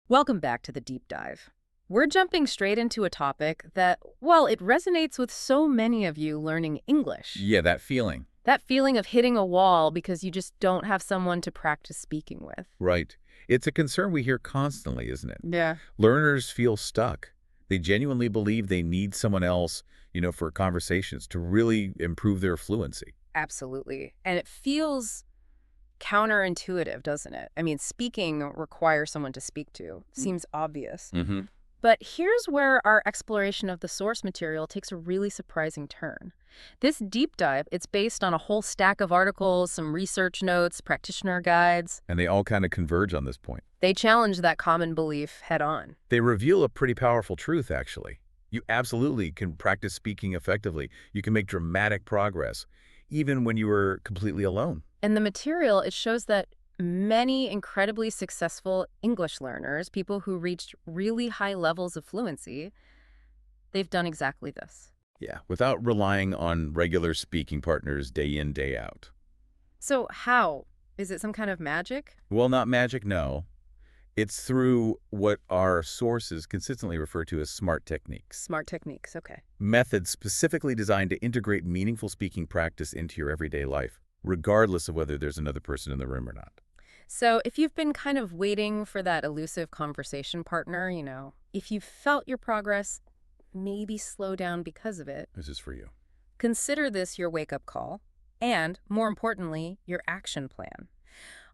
Welcome back to the deep dive. We're jumping straight into a topic that, well, it resonates with so many of you learning English. Yeah, that feeling. That feeling of hitting a wall because you just don't have someone to practice speaking with. Right. It's a concern we hear constantly, isn't it? Yeah. Learners feel stuck. They genuinely believe they need someone else, for conversations to really improve their fluency. Absolutely. And it feels counterintuitive, doesn't it? I mean, speaking requires someone to speak to. Seems obvious. Mm-hmm. But here's where our exploration of the source material takes a really surprising turn. This deep dive, it's based on a whole stack of articles, some research notes, practitioner guides. And they all kind of converge on this point. They challenge that common belief head on. They reveal a pretty powerful truth, actually. You absolutely can practice speaking effectively. You can make dramatic progress, even when you are completely alone. And the material, it shows that many incredibly successful English learners, people who reached really high levels of fluency, they've done exactly this. Yeah, without relying on regular speaking partners day in, day out. So how? Is it some kind of magic? Well, not magic, no. It's through what our sources consistently refer to as smart techniques. Smart techniques, okay. Methods specifically designed to integrate meaningful speaking practice into your everyday life, regardless of whether there's another person in the room or not. So if you've been kind of waiting for that elusive conversation partner, if you've felt your progress maybe slow down because of it, This is for you. consider this your wake-up call and, more importantly, your action plan.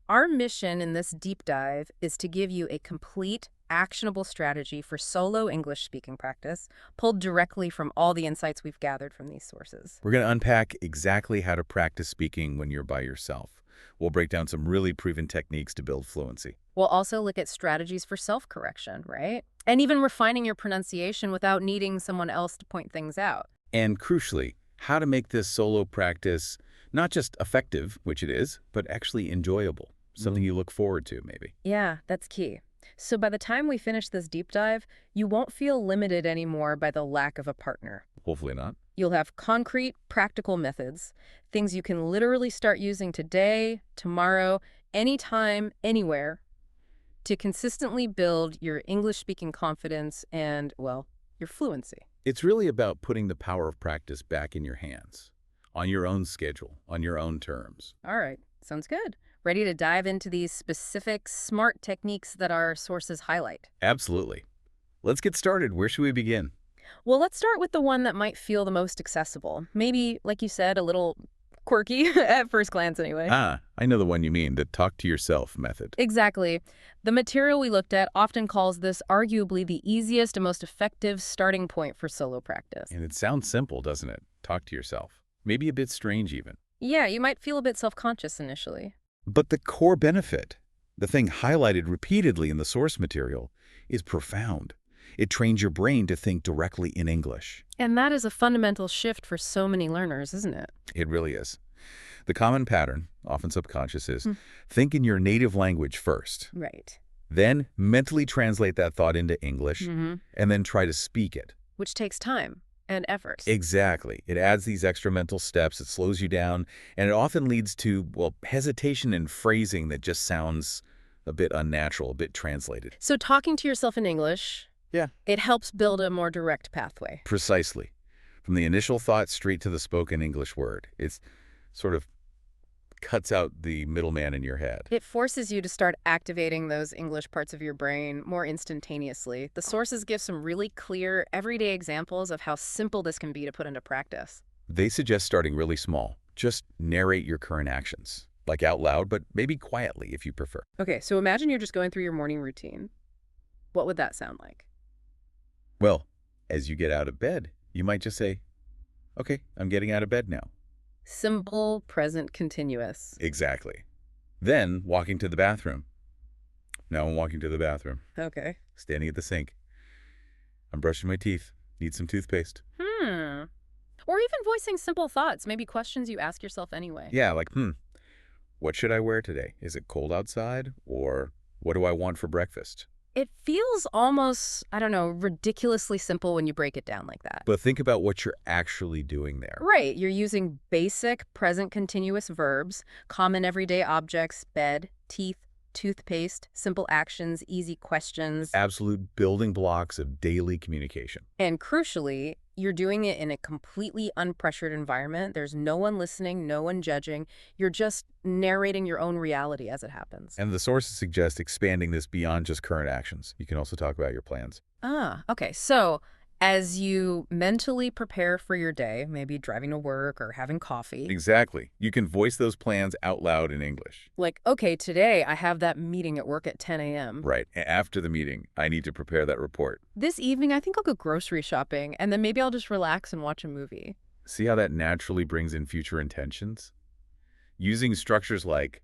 Our mission in this deep dive is to give you a complete, actionable strategy for solo English speaking practice, pulled directly from all the insights we've gathered from these sources. We're going to unpack exactly how to practice speaking when you're by yourself. We'll break down some really proven techniques to build fluency. We'll also look at strategies for self-correction, right? And even refining your pronunciation without needing someone else to point things out. And crucially, how to make this solo practice not just effective, which it is, but actually enjoyable. Something you look forward to, maybe. Yeah, that's key. So by the time we finish this deep dive, you won't feel limited anymore by the lack of a partner. Hopefully not. You'll have concrete, practical methods, things you can literally start using today, tomorrow, anytime, anywhere, to consistently build your English-speaking confidence and, well, your fluency. It's really about putting the power of practice back in your hands, on your own schedule, on your own terms. All right, sounds good. Ready to dive into these specific smart techniques that our sources highlight? Absolutely. Let's get started. Where should we begin? Well, let's start with the one that might feel the most accessible. Maybe, like you said, a little quirky at first glance anyway. I know the one you mean, the talk to yourself method. Exactly. The material we looked at often calls this arguably the easiest and most effective starting point for solo practice. And it sounds simple, doesn't it? Talk to yourself. Maybe a bit strange even. Yeah, you might feel a bit self-conscious initially. But the core benefit, the thing highlighted repeatedly in the source material, is profound. It trains your brain to think directly in English. And that is a fundamental shift for so many learners, isn't it? It really is. The common pattern, often subconscious, is think in your native language first. Right. Then mentally translate that thought into English, and then try to speak it. Which takes time and effort. Exactly. It adds these extra mental steps, it slows you down, and it often leads to, well, hesitation and phrasing that just sounds a bit unnatural, a bit translated. So talking to yourself in English, Yeah. it helps build a more direct pathway. Precisely. From the initial thought straight to the spoken English word. It's sort of cuts out the middleman in your head. It forces you to start activating those English parts of your brain more instantaneously. The sources give some really clear, everyday examples of how simple this can be to put into practice. They suggest starting really small. Just narrate your current actions, like out loud, but maybe quietly if you prefer. Okay, so imagine you're just going through your morning routine. What would that sound like? Well, as you get out of bed, you might just say, okay, I'm getting out of bed now. Simple, present, continuous. Exactly. Then walking to the bathroom. Now I'm walking to the bathroom. Okay. Standing at the sink. I'm brushing my teeth. Need some toothpaste. Or even voicing simple thoughts, maybe questions you ask yourself anyway. Yeah, like, what should I wear today? Is it cold outside? Or what do I want for breakfast? It feels almost, I don't know, ridiculously simple when you break it down like that. But think about what you're actually doing there. Right, you're using basic present continuous verbs, common everyday objects, bed, teeth, toothpaste, simple actions, easy questions. Absolute building blocks of daily communication. And crucially, you're doing it in a completely unpressured environment. There's no one listening, no one judging. You're just narrating your own reality as it happens. And the sources suggest expanding this beyond just current actions. You can also talk about your plans. Ah, okay. So as you mentally prepare for your day, maybe driving to work or having coffee, Exactly. You can voice those plans out loud in English. like, okay, today I have that meeting at work at 10 a.m. Right. After the meeting, I need to prepare that report. This evening, I think I'll go grocery shopping, and then maybe I'll just relax and watch a movie. See how that naturally brings in future intentions? Using structures like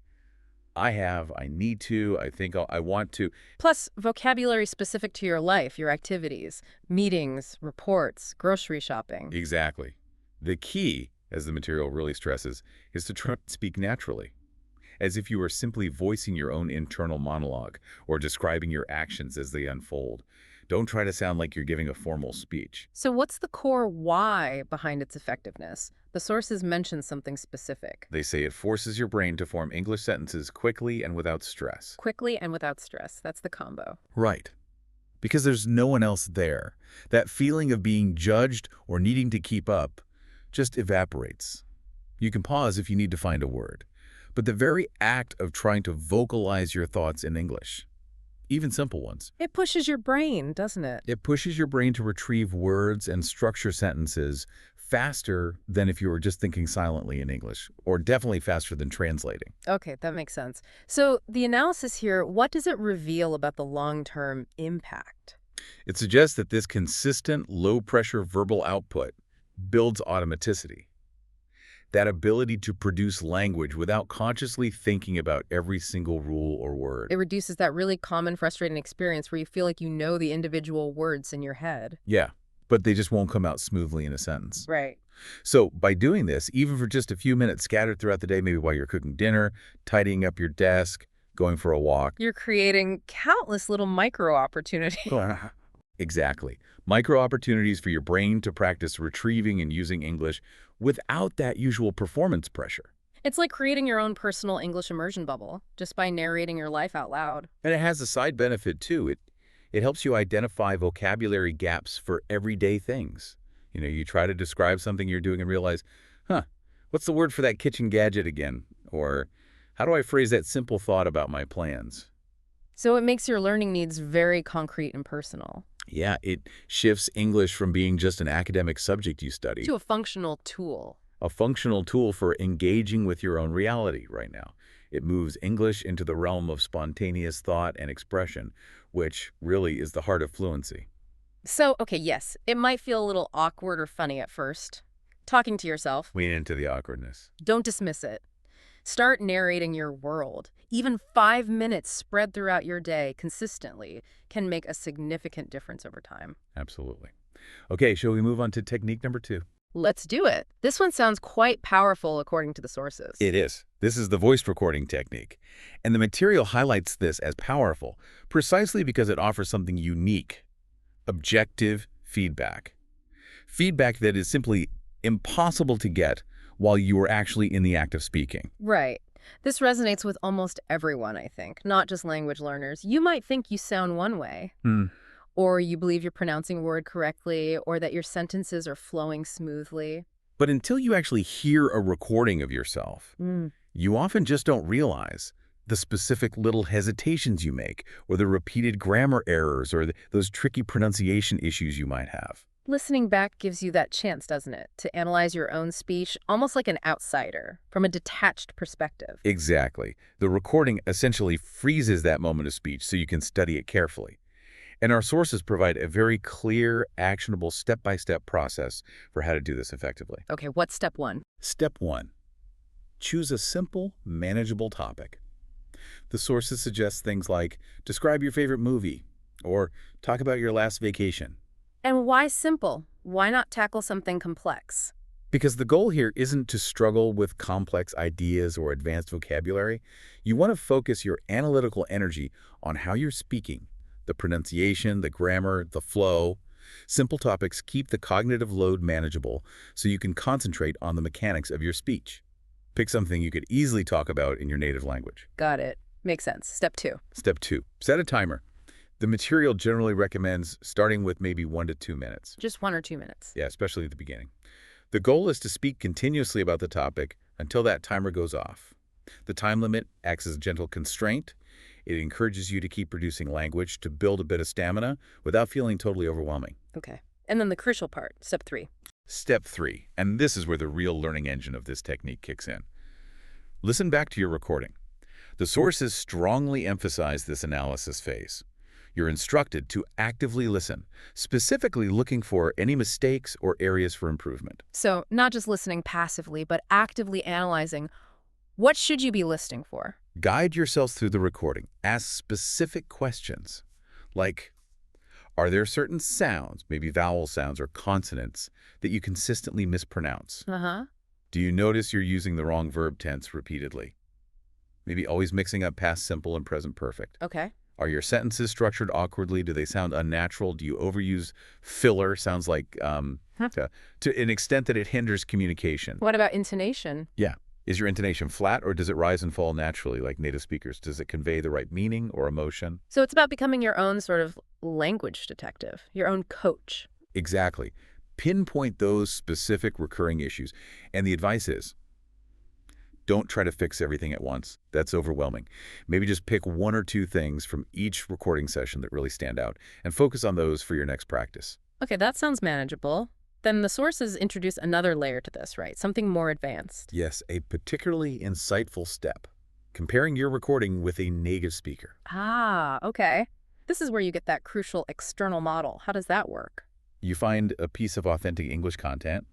I have, I need to, I think I want to. Plus, vocabulary specific to your life, your activities, meetings, reports, grocery shopping. Exactly. The key, as the material really stresses, is to try to speak naturally, as if you were simply voicing your own internal monologue or describing your actions as they unfold. Don't try to sound like you're giving a formal speech. So what's the core why behind its effectiveness? The sources mention something specific. They say it forces your brain to form English sentences quickly and without stress. Quickly and without stress. That's the combo. Right. Because there's no one else there. That feeling of being judged or needing to keep up just evaporates. You can pause if you need to find a word. But the very act of trying to vocalize your thoughts in English, even simple ones, It pushes your brain, doesn't it? it pushes your brain to retrieve words and structure sentences faster than if you were just thinking silently in English, or definitely faster than translating. Okay, that makes sense. So the analysis here, what does it reveal about the long-term impact? It suggests that this consistent, low-pressure verbal output builds automaticity. That ability to produce language without consciously thinking about every single rule or word. It reduces that really common frustrating experience where you feel like you know the individual words in your head. Yeah, but they just won't come out smoothly in a sentence. Right. So by doing this, even for just a few minutes scattered throughout the day, maybe while you're cooking dinner, tidying up your desk, going for a walk. You're creating countless little micro opportunities. Exactly. Micro opportunities for your brain to practice retrieving and using English without that usual performance pressure. It's like creating your own personal English immersion bubble just by narrating your life out loud. And it has a side benefit too. It helps you identify vocabulary gaps for everyday things. You know, you try to describe something you're doing and realize, what's the word for that kitchen gadget again? Or how do I phrase that simple thought about my plans? So it makes your learning needs very concrete and personal. Yeah, it shifts English from being just an academic subject you study To a functional tool. a functional tool for engaging with your own reality right now. It moves English into the realm of spontaneous thought and expression, which really is the heart of fluency. So, okay, yes, it might feel a little awkward or funny at first. Talking to yourself. Lean into the awkwardness. Don't dismiss it. Start narrating your world. Even 5 minutes spread throughout your day consistently can make a significant difference over time. Absolutely. Okay, shall we move on to technique number 2? Let's do it. This one sounds quite powerful according to the sources. It is. This is the voice recording technique. And the material highlights this as powerful precisely because it offers something unique: objective feedback. Feedback that is simply impossible to get while you are actually in the act of speaking. Right. This resonates with almost everyone, I think, not just language learners. You might think you sound one way, or you believe you're pronouncing a word correctly, or that your sentences are flowing smoothly. But until you actually hear a recording of yourself, you often just don't realize the specific little hesitations you make, or the repeated grammar errors, or those tricky pronunciation issues you might have. Listening back gives you that chance, doesn't it, to analyze your own speech almost like an outsider, from a detached perspective. Exactly. The recording essentially freezes that moment of speech so you can study it carefully. And our sources provide a very clear, actionable, step-by-step process for how to do this effectively. Okay, what's step 1? Step 1. Choose a simple, manageable topic. The sources suggest things like, describe your favorite movie, or talk about your last vacation. And why simple? Why not tackle something complex? Because the goal here isn't to struggle with complex ideas or advanced vocabulary. You want to focus your analytical energy on how you're speaking, the pronunciation, the grammar, the flow. Simple topics keep the cognitive load manageable so you can concentrate on the mechanics of your speech. Pick something you could easily talk about in your native language. Got it. Makes sense. Step 2. Step 2, set a timer. The material generally recommends starting with maybe 1 to 2 minutes. Just 1 or 2 minutes. Yeah, especially at the beginning. The goal is to speak continuously about the topic until that timer goes off. The time limit acts as a gentle constraint. It encourages you to keep producing language to build a bit of stamina without feeling totally overwhelming. Okay. And then the crucial part, step 3. Step 3, and this is where the real learning engine of this technique kicks in. Listen back to your recording. The sources strongly emphasize this analysis phase. You're instructed to actively listen, specifically looking for any mistakes or areas for improvement. So not just listening passively, but actively analyzing what should you be listening for? Guide yourselves through the recording. Ask specific questions, like, are there certain sounds, maybe vowel sounds or consonants, that you consistently mispronounce? Uh-huh. Do you notice you're using the wrong verb tense repeatedly? Maybe always mixing up past simple and present perfect. Okay. Are your sentences structured awkwardly? Do they sound unnatural? Do you overuse filler? Sounds like to an extent that it hinders communication. What about intonation? Yeah. Is your intonation flat or does it rise and fall naturally like native speakers? Does it convey the right meaning or emotion? So it's about becoming your own sort of language detective, your own coach. Exactly. Pinpoint those specific recurring issues. And the advice is, don't try to fix everything at once. That's overwhelming. Maybe just pick 1 or 2 things from each recording session that really stand out and focus on those for your next practice. Okay, that sounds manageable. Then the sources introduce another layer to this, right? Something more advanced. Yes, a particularly insightful step. Comparing your recording with a native speaker. Ah, okay. This is where you get that crucial external model. How does that work? You find a piece of authentic English content,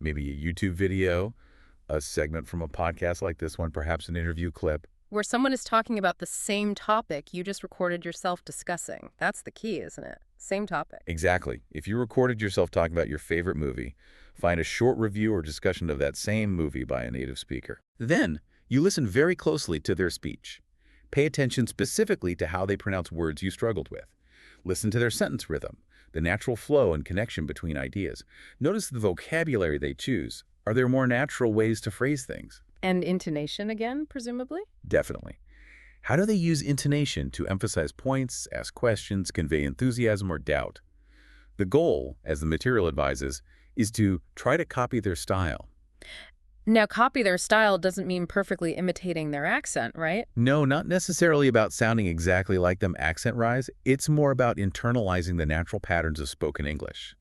maybe a YouTube video, a segment from a podcast like this one, perhaps an interview clip. Where someone is talking about the same topic you just recorded yourself discussing. That's the key, isn't it? Same topic. Exactly. If you recorded yourself talking about your favorite movie, find a short review or discussion of that same movie by a native speaker. Then, you listen very closely to their speech. Pay attention specifically to how they pronounce words you struggled with. Listen to their sentence rhythm, the natural flow and connection between ideas. Notice the vocabulary they choose. Are there more natural ways to phrase things? And intonation again, presumably? Definitely. How do they use intonation to emphasize points, ask questions, convey enthusiasm or doubt? The goal, as the material advises, is to try to copy their style. Now, copy their style doesn't mean perfectly imitating their accent, right? No, not necessarily about sounding exactly like them accent-wise. It's more about internalizing the natural patterns of spoken English.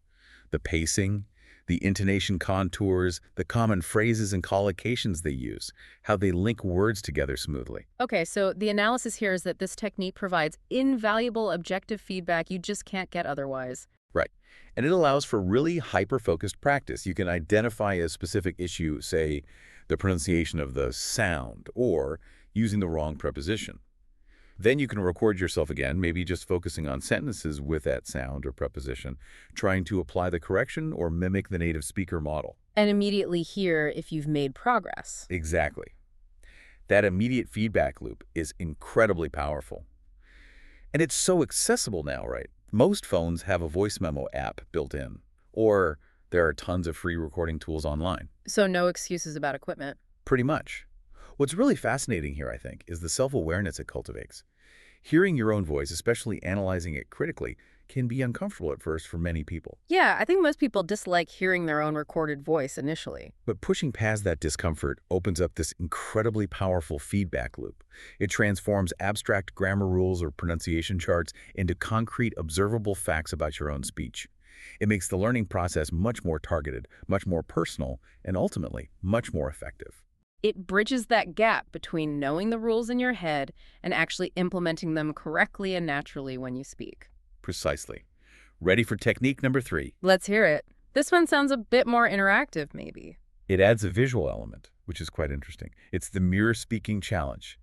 The pacing, the intonation contours, the common phrases and collocations they use, how they link words together smoothly. Okay, so the analysis here is that this technique provides invaluable objective feedback you just can't get otherwise. Right. And it allows for really hyper-focused practice. You can identify a specific issue, say, the pronunciation of the sound, or using the wrong preposition. Then you can record yourself again, maybe just focusing on sentences with that sound or preposition, trying to apply the correction or mimic the native speaker model. And immediately hear if you've made progress. Exactly. That immediate feedback loop is incredibly powerful. And it's so accessible now, right? Most phones have a voice memo app built in, or there are tons of free recording tools online. So no excuses about equipment. Pretty much. What's really fascinating here, I think, is the self-awareness it cultivates. Hearing your own voice, especially analyzing it critically, can be uncomfortable at first for many people. Yeah, I think most people dislike hearing their own recorded voice initially. But pushing past that discomfort opens up this incredibly powerful feedback loop. It transforms abstract grammar rules or pronunciation charts into concrete, observable facts about your own speech. It makes the learning process much more targeted, much more personal, and ultimately, much more effective. It bridges that gap between knowing the rules in your head and actually implementing them correctly and naturally when you speak. Precisely. Ready for technique number 3? Let's hear it. This one sounds a bit more interactive, maybe. It adds a visual element, which is quite interesting. It's the mirror speaking challenge.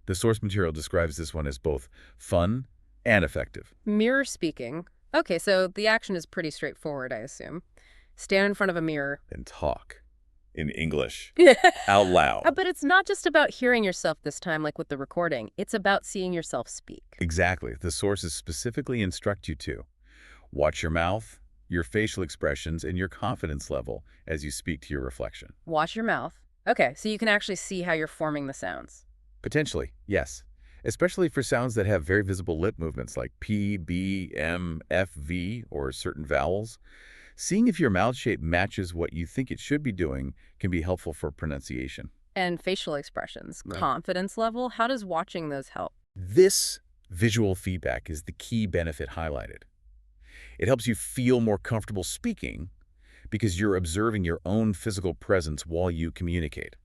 The source material describes this one as both fun and effective. Mirror speaking. Okay, so the action is pretty straightforward, I assume. Stand in front of a mirror. And talk in English out loud. But it's not just about hearing yourself this time, like with the recording. It's about seeing yourself speak. Exactly. The sources specifically instruct you to watch your mouth, your facial expressions, and your confidence level as you speak to your reflection. Watch your mouth. Okay, so you can actually see how you're forming the sounds. Potentially, yes. especially for sounds that have very visible lip movements like P, B, M, F, V, or certain vowels. Seeing if your mouth shape matches what you think it should be doing can be helpful for pronunciation. And facial expressions, Right. confidence level, how does watching those help? This visual feedback is the key benefit highlighted. It helps you feel more comfortable speaking because you're observing your own physical presence while you communicate.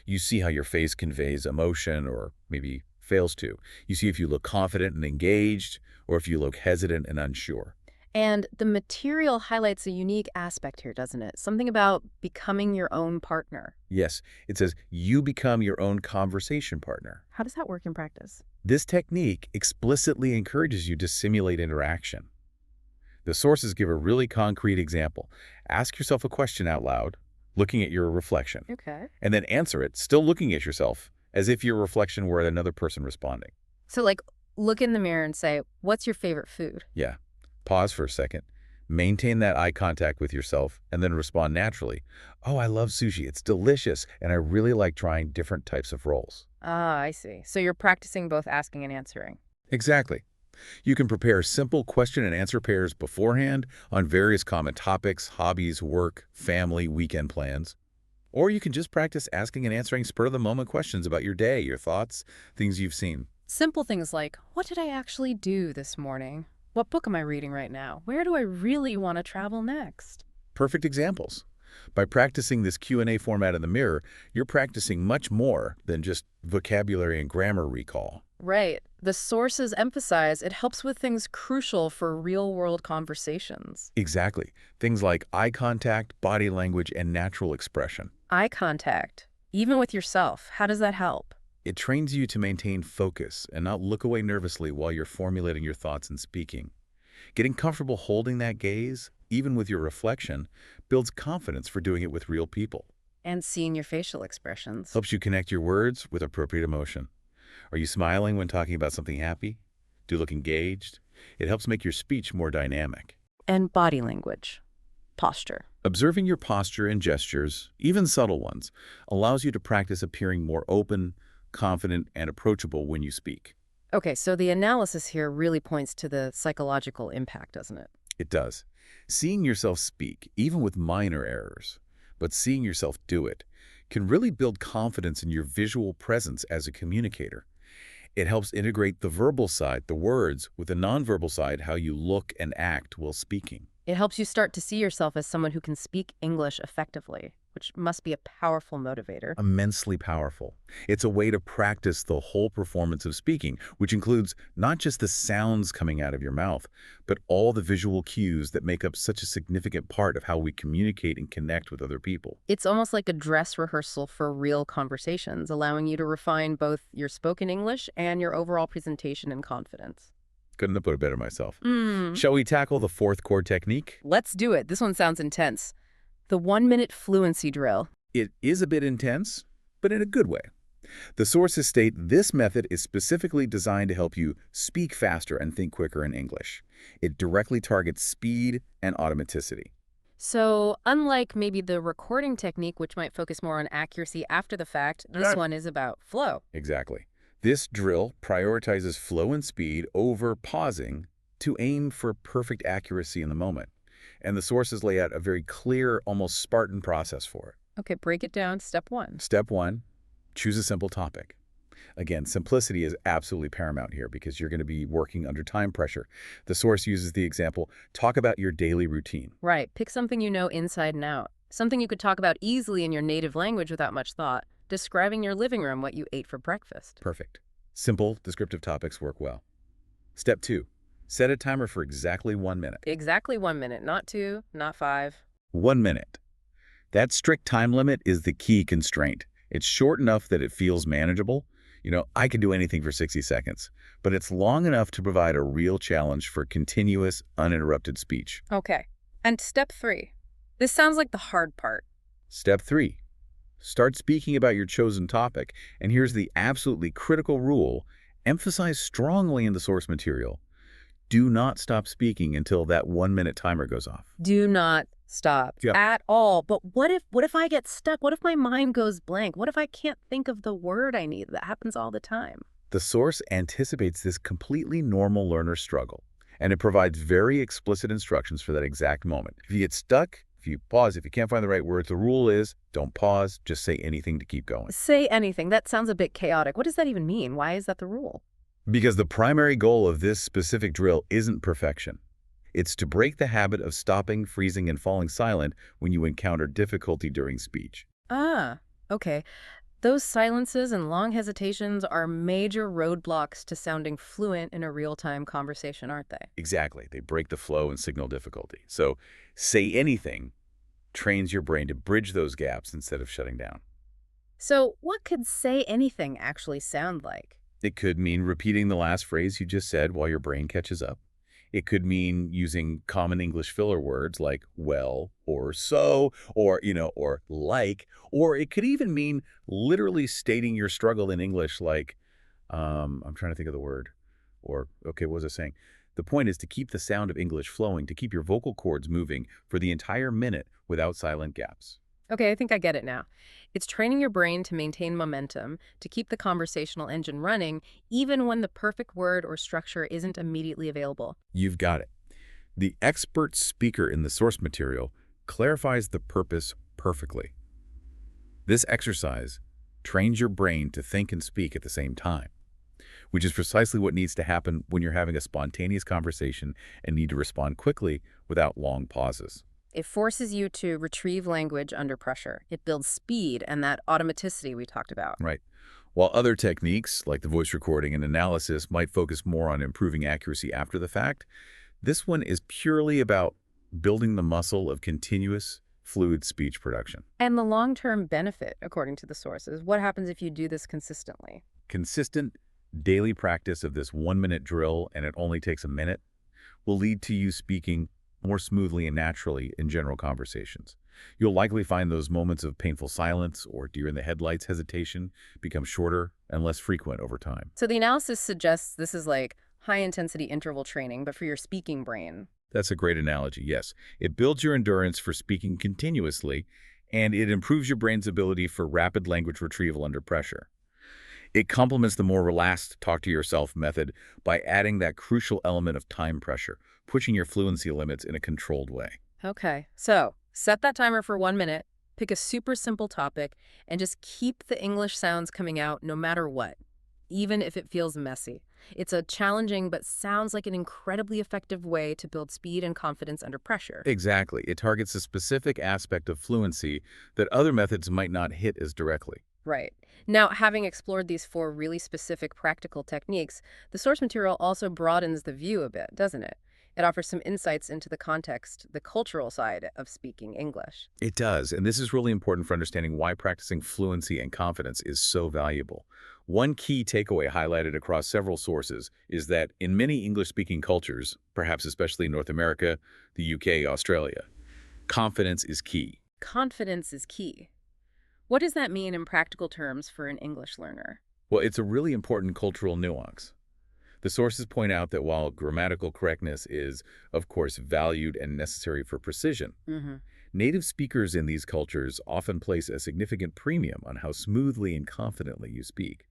You see how your face conveys emotion or maybe fails to. You see if you look confident and engaged or if you look hesitant and unsure. And the material highlights a unique aspect here, doesn't it? Something about becoming your own partner. Yes, it says you become your own conversation partner. How does that work in practice? This technique explicitly encourages you to simulate interaction. The sources give a really concrete example. Ask yourself a question out loud, looking at your reflection, Okay. and then answer it, still looking at yourself, as if your reflection were another person responding. So, like, look in the mirror and say, what's your favorite food? Yeah. Pause for a second. Maintain that eye contact with yourself, and then respond naturally. Oh, I love sushi. It's delicious, and I really like trying different types of rolls. Ah, I see. So you're practicing both asking and answering. Exactly. You can prepare simple question and answer pairs beforehand on various common topics, hobbies, work, family, weekend plans. Or you can just practice asking and answering spur-of-the-moment questions about your day, your thoughts, things you've seen. Simple things like, what did I actually do this morning? What book am I reading right now? Where do I really want to travel next? Perfect examples. By practicing this Q&A format in the mirror, you're practicing much more than just vocabulary and grammar recall. Right. The sources emphasize it helps with things crucial for real-world conversations. Exactly. Things like eye contact, body language, and natural expression. Eye contact, even with yourself, how does that help? It trains you to maintain focus and not look away nervously while you're formulating your thoughts and speaking. Getting comfortable holding that gaze, even with your reflection, builds confidence for doing it with real people. And seeing your facial expressions. Helps you connect your words with appropriate emotion. Are you smiling when talking about something happy? Do you look engaged? It helps make your speech more dynamic. And body language, posture. Observing your posture and gestures, even subtle ones, allows you to practice appearing more open, confident, and approachable when you speak. Okay, so the analysis here really points to the psychological impact, doesn't it? It does. Seeing yourself speak, even with minor errors, but seeing yourself do it, can really build confidence in your visual presence as a communicator. It helps integrate the verbal side, the words, with the nonverbal side, how you look and act while speaking. It helps you start to see yourself as someone who can speak English effectively, which must be a powerful motivator. Immensely powerful. It's a way to practice the whole performance of speaking, which includes not just the sounds coming out of your mouth, but all the visual cues that make up such a significant part of how we communicate and connect with other people. It's almost like a dress rehearsal for real conversations, allowing you to refine both your spoken English and your overall presentation and confidence. Couldn't have put it better myself. Shall we tackle the fourth core technique? Let's do it. This one sounds intense. The 1-minute fluency drill. It is a bit intense, but in a good way. The sources state this method is specifically designed to help you speak faster and think quicker in English. It directly targets speed and automaticity. So, unlike maybe the recording technique, which might focus more on accuracy after the fact, this one is about flow. Exactly. This drill prioritizes flow and speed over pausing to aim for perfect accuracy in the moment. And the sources lay out a very clear, almost Spartan process for it. Okay, break it down. Step 1. Step 1, choose a simple topic. Again, simplicity is absolutely paramount here because you're going to be working under time pressure. The source uses the example, talk about your daily routine. Right. Pick something you know inside and out. Something you could talk about easily in your native language without much thought. Describing your living room, what you ate for breakfast. Perfect. Simple, descriptive topics work well. Step 2, set a timer for exactly 1 minute. Exactly 1 minute, not 2, not 5. 1 minute. That strict time limit is the key constraint. It's short enough that it feels manageable. You know, I can do anything for 60 seconds, but it's long enough to provide a real challenge for continuous, uninterrupted speech. Okay. And step 3. This sounds like the hard part. Step 3, start speaking about your chosen topic. And here's the absolutely critical rule, emphasize strongly in the source material. Do not stop speaking until that 1 minute timer goes off. Do not stop at all. But what if I get stuck? What if my mind goes blank? What if I can't think of the word I need? That happens all the time. The source anticipates this completely normal learner struggle, and it provides very explicit instructions for that exact moment. If you get stuck, if you pause, if you can't find the right words, the rule is don't pause, just say anything to keep going. Say anything. That sounds a bit chaotic. What does that even mean? Why is that the rule? Because the primary goal of this specific drill isn't perfection. It's to break the habit of stopping, freezing, and falling silent when you encounter difficulty during speech. Ah, okay. Those silences and long hesitations are major roadblocks to sounding fluent in a real-time conversation, aren't they? Exactly. They break the flow and signal difficulty. So say anything trains your brain to bridge those gaps instead of shutting down. So what could say anything actually sound like? It could mean repeating the last phrase you just said while your brain catches up. It could mean using common English filler words like well or so or like, or it could even mean literally stating your struggle in English like, I'm trying to think of the word, or, okay, what was I saying? The point is to keep the sound of English flowing, to keep your vocal cords moving for the entire minute without silent gaps. Okay, I think I get it now. It's training your brain to maintain momentum, to keep the conversational engine running, even when the perfect word or structure isn't immediately available. You've got it. The expert speaker in the source material clarifies the purpose perfectly. This exercise trains your brain to think and speak at the same time, which is precisely what needs to happen when you're having a spontaneous conversation and need to respond quickly without long pauses. It forces you to retrieve language under pressure. It builds speed and that automaticity we talked about. Right. While other techniques, like the voice recording and analysis, might focus more on improving accuracy after the fact, this one is purely about building the muscle of continuous, fluid speech production. And the long-term benefit, according to the sources, what happens if you do this consistently? Consistent daily practice of this 1-minute drill, and it only takes a minute, will lead to you speaking more smoothly and naturally in general conversations. You'll likely find those moments of painful silence or deer-in-the-headlights hesitation become shorter and less frequent over time. So the analysis suggests this is like high-intensity interval training, but for your speaking brain. That's a great analogy, yes. It builds your endurance for speaking continuously, and it improves your brain's ability for rapid language retrieval under pressure. It complements the more relaxed talk-to-yourself method by adding that crucial element of time pressure, pushing your fluency limits in a controlled way. Okay, so set that timer for 1 minute, pick a super simple topic, and just keep the English sounds coming out no matter what, even if it feels messy. It's a challenging but sounds like an incredibly effective way to build speed and confidence under pressure. Exactly. It targets a specific aspect of fluency that other methods might not hit as directly. Right. Now, having explored these 4 really specific practical techniques, the source material also broadens the view a bit, doesn't it? It offers some insights into the context, the cultural side of speaking English. It does, and this is really important for understanding why practicing fluency and confidence is so valuable. One key takeaway highlighted across several sources is that in many English-speaking cultures, perhaps especially in North America, the UK, Australia, confidence is key. Confidence is key. What does that mean in practical terms for an English learner? Well, it's a really important cultural nuance. The sources point out that while grammatical correctness is, of course, valued and necessary for precision, native speakers in these cultures often place a significant premium on how smoothly and confidently you speak.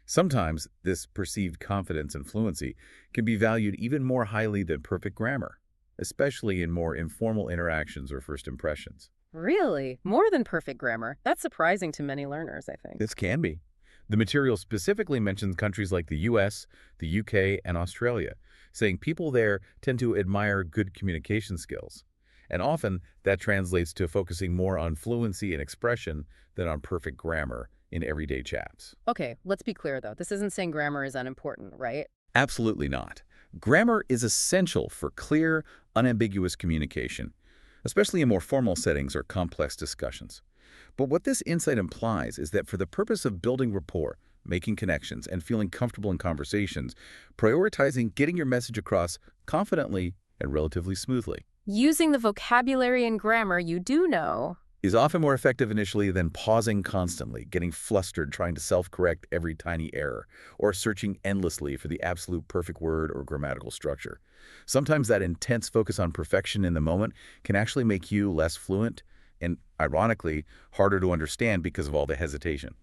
Sometimes this perceived confidence and fluency can be valued even more highly than perfect grammar, especially in more informal interactions or first impressions. Really? More than perfect grammar? That's surprising to many learners, I think. This can be. The material specifically mentions countries like the US, the UK, and Australia, saying people there tend to admire good communication skills. And often, that translates to focusing more on fluency and expression than on perfect grammar in everyday chats. Okay, let's be clear, though. This isn't saying grammar is unimportant, right? Absolutely not. Grammar is essential for clear, unambiguous communication, especially in more formal settings or complex discussions. But what this insight implies is that for the purpose of building rapport, making connections, and feeling comfortable in conversations, prioritizing getting your message across confidently and relatively smoothly Using the vocabulary and grammar you do know is often more effective initially than pausing constantly, getting flustered trying to self-correct every tiny error, or searching endlessly for the absolute perfect word or grammatical structure. Sometimes that intense focus on perfection in the moment can actually make you less fluent and, ironically, harder to understand because of all the hesitation.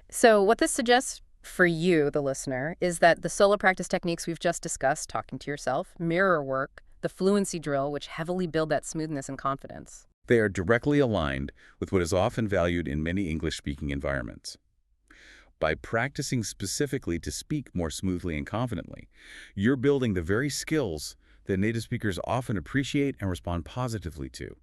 So what this suggests, for you, the listener, is that the solo practice techniques we've just discussed, talking to yourself, mirror work, the fluency drill, which heavily build that smoothness and confidence. They are directly aligned with what is often valued in many English-speaking environments. By practicing specifically to speak more smoothly and confidently, you're building the very skills that native speakers often appreciate and respond positively to.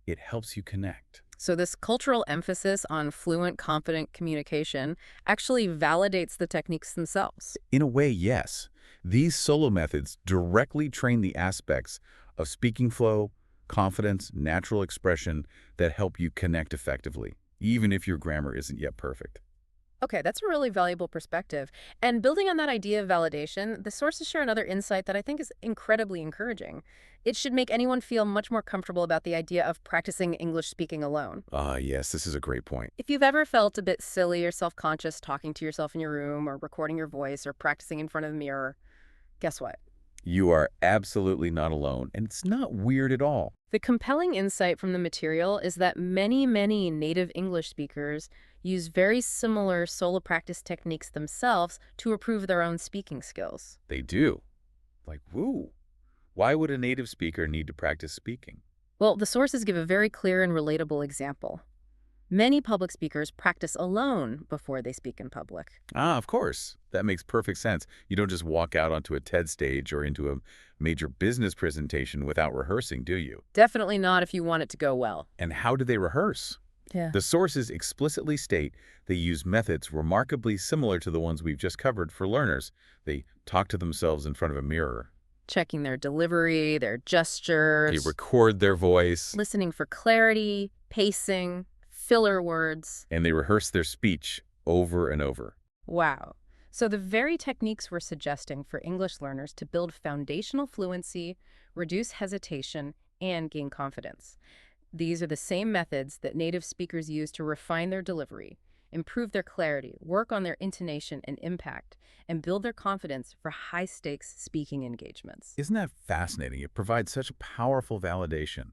It helps you connect. So this cultural emphasis on fluent, confident communication actually validates the techniques themselves. In a way, yes. These solo methods directly train the aspects of speaking flow, confidence, natural expression that help you connect effectively, even if your grammar isn't yet perfect. Okay, that's a really valuable perspective. And building on that idea of validation, the sources share another insight that I think is incredibly encouraging. It should make anyone feel much more comfortable about the idea of practicing English speaking alone. Yes, this is a great point. If you've ever felt a bit silly or self-conscious talking to yourself in your room or recording your voice or practicing in front of the mirror, guess what? You are absolutely not alone, and it's not weird at all. The compelling insight from the material is that many native English speakers use very similar solo practice techniques themselves to improve their own speaking skills. They do. Like, woo. Why would a native speaker need to practice speaking? Well, the sources give a very clear and relatable example. Many public speakers practice alone before they speak in public. Of course. That makes perfect sense. You don't just walk out onto a TED stage or into a major business presentation without rehearsing, do you? Definitely not if you want it to go well. And how do they rehearse? Yeah. The sources explicitly state they use methods remarkably similar to the ones we've just covered for learners. They talk to themselves in front of a mirror. Checking their delivery, their gestures. They record their voice. Listening for clarity, pacing, filler words. And they rehearse their speech over and over. Wow. So the very techniques we're suggesting for English learners to build foundational fluency, reduce hesitation, and gain confidence. These are the same methods that native speakers use to refine their delivery, improve their clarity, work on their intonation and impact, and build their confidence for high-stakes speaking engagements. Isn't that fascinating? It provides such powerful validation.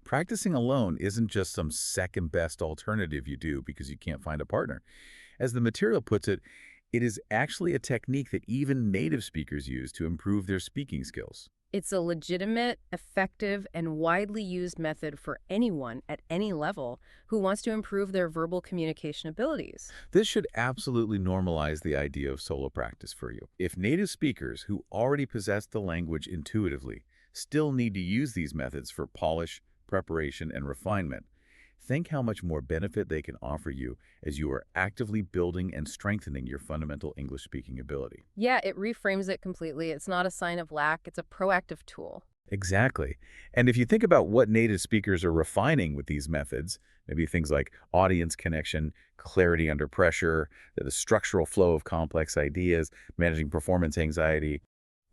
Practicing alone isn't just some second-best alternative you do because you can't find a partner. As the material puts it, it is actually a technique that even native speakers use to improve their speaking skills. It's a legitimate, effective, and widely used method for anyone at any level who wants to improve their verbal communication abilities. This should absolutely normalize the idea of solo practice for you. If native speakers who already possess the language intuitively still need to use these methods for polish, preparation, and refinement, think how much more benefit they can offer you as you are actively building and strengthening your fundamental English speaking ability. Yeah, it reframes it completely. It's not a sign of lack, it's a proactive tool. Exactly. And if you think about what native speakers are refining with these methods, maybe things like audience connection, clarity under pressure, the structural flow of complex ideas, managing performance anxiety.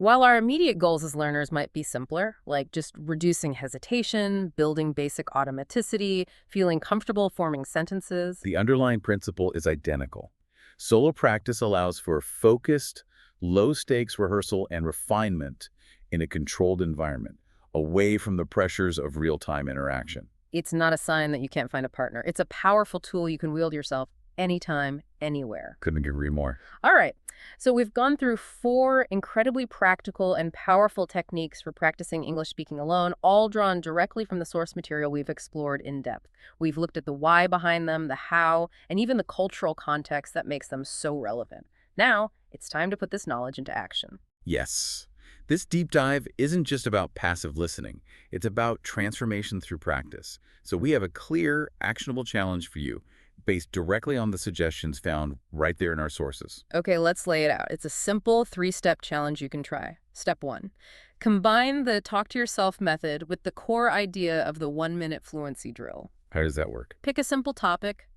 While our immediate goals as learners might be simpler, like just reducing hesitation, building basic automaticity, feeling comfortable forming sentences, The underlying principle is identical. Solo practice allows for focused, low-stakes rehearsal and refinement in a controlled environment, away from the pressures of real-time interaction. it's not a sign that you can't find a partner. It's a powerful tool you can wield yourself anytime, anywhere. Couldn't agree more. All right, so we've gone through 4 incredibly practical and powerful techniques for practicing English speaking alone, all drawn directly from the source material we've explored in depth. We've looked at the why behind them, the how, and even the cultural context that makes them so relevant. Now, it's time to put this knowledge into action. Yes. This deep dive isn't just about passive listening. It's about transformation through practice. So we have a clear, actionable challenge for you based directly on the suggestions found right there in our sources. Okay, let's lay it out. It's a simple 3-step challenge you can try. Step 1. Combine the talk to yourself method with the core idea of the 1-minute fluency drill. How does that work? Pick a simple topic.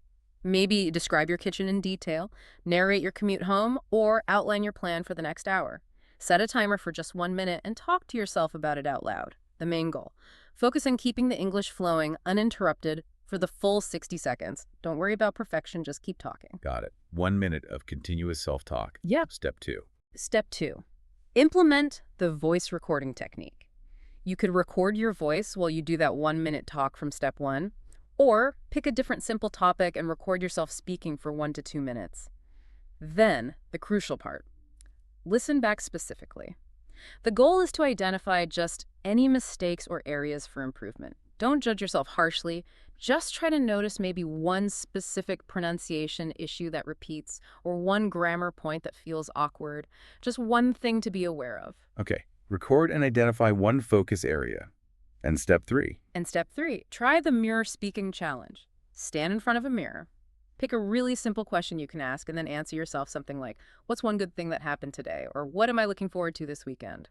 Maybe describe your kitchen in detail, narrate your commute home, or outline your plan for the next hour. Set a timer for just 1 minute and talk to yourself about it out loud. The main goal. Focus on keeping the English flowing uninterrupted for the full 60 seconds. Don't worry about perfection, just keep talking. Got it. 1 minute of continuous self-talk. Yep. Step 2. Step 2. Implement the voice recording technique. You could record your voice while you do that 1-minute talk from step 1, or pick a different simple topic and record yourself speaking for 1 to 2 minutes. Then, the crucial part. Listen back specifically. The goal is to identify just any mistakes or areas for improvement. Don't judge yourself harshly. Just try to notice maybe one specific pronunciation issue that repeats or one grammar point that feels awkward. Just one thing to be aware of. Okay, record and identify one focus area. And step 3. And step 3, try the mirror speaking challenge. Stand in front of a mirror. Pick a really simple question you can ask and then answer yourself something like, what's one good thing that happened today? Or what am I looking forward to this weekend?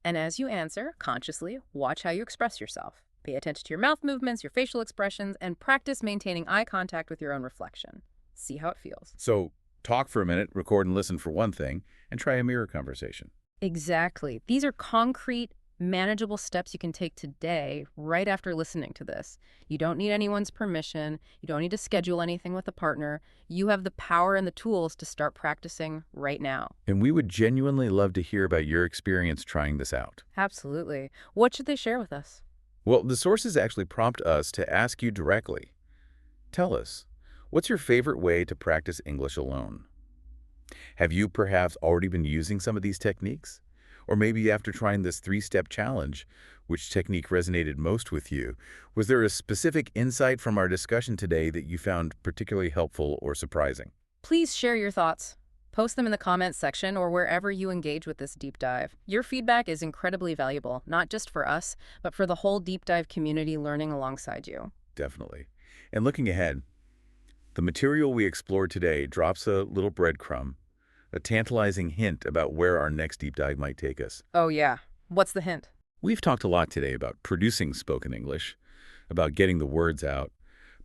And as you answer, consciously, watch how you express yourself. Pay attention to your mouth movements, your facial expressions, and practice maintaining eye contact with your own reflection. See how it feels. So, talk for a minute, record and listen for one thing, and try a mirror conversation. Exactly. These are concrete, manageable steps you can take today right after listening to this. You don't need anyone's permission. You don't need to schedule anything with a partner. You have the power and the tools to start practicing right now. And we would genuinely love to hear about your experience trying this out. Absolutely. What should they share with us? Well, the sources actually prompt us to ask you directly. Tell us, what's your favorite way to practice English alone? Have you perhaps already been using some of these techniques? Or maybe after trying this 3-step challenge, which technique resonated most with you? Was there a specific insight from our discussion today that you found particularly helpful or surprising? Please share your thoughts. Post them in the comments section or wherever you engage with this deep dive. Your feedback is incredibly valuable, not just for us, but for the whole deep dive community learning alongside you. Definitely. And looking ahead, the material we explored today drops a little breadcrumb, a tantalizing hint about where our next deep dive might take us. Oh yeah. What's the hint? We've talked a lot today about producing spoken English, about getting the words out,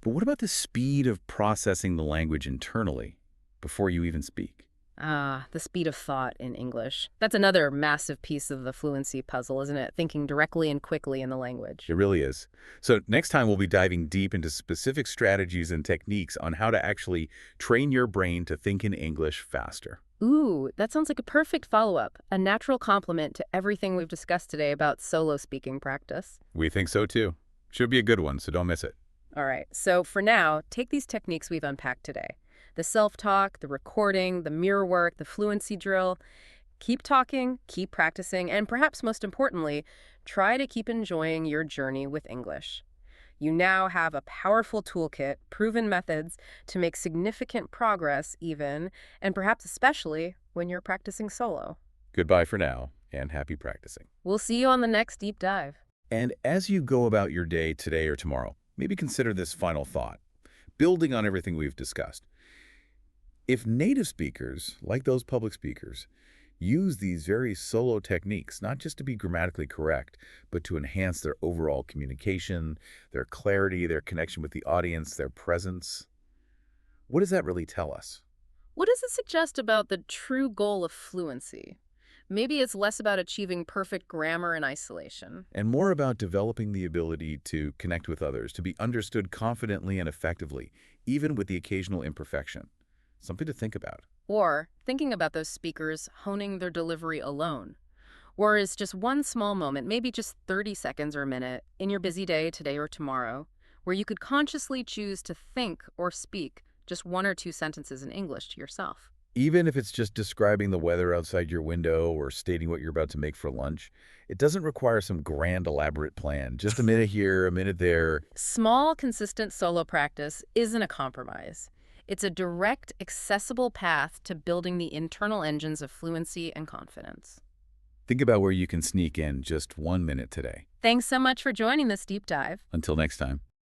but what about the speed of processing the language internally before you even speak? The speed of thought in English. That's another massive piece of the fluency puzzle, isn't it? Thinking directly and quickly in the language. It really is. So next time we'll be diving deep into specific strategies and techniques on how to actually train your brain to think in English faster. Ooh, that sounds like a perfect follow-up, a natural complement to everything we've discussed today about solo speaking practice. We think so too. Should be a good one, so don't miss it. All right, so for now, take these techniques we've unpacked today. The self-talk, the recording, the mirror work, the fluency drill. Keep talking, keep practicing, and perhaps most importantly, try to keep enjoying your journey with English. You now have a powerful toolkit, proven methods to make significant progress even, and perhaps especially, when you're practicing solo. Goodbye for now, and happy practicing. We'll see you on the next deep dive. And as you go about your day today or tomorrow, maybe consider this final thought, building on everything we've discussed. If native speakers, like those public speakers, use these very solo techniques, not just to be grammatically correct, but to enhance their overall communication, their clarity, their connection with the audience, their presence, what does that really tell us? What does it suggest about the true goal of fluency? Maybe it's less about achieving perfect grammar in isolation. And more about developing the ability to connect with others, to be understood confidently and effectively, even with the occasional imperfection. Something to think about. Or thinking about those speakers honing their delivery alone. Whereas just one small moment, maybe just 30 seconds or a minute, in your busy day today or tomorrow, where you could consciously choose to think or speak just 1 or 2 sentences in English to yourself. Even if it's just describing the weather outside your window or stating what you're about to make for lunch, it doesn't require some grand, elaborate plan. Just a minute here, a minute there. Small, consistent solo practice isn't a compromise. It's a direct, accessible path to building the internal engines of fluency and confidence. Think about where you can sneak in just 1 minute today. Thanks so much for joining this deep dive. Until next time.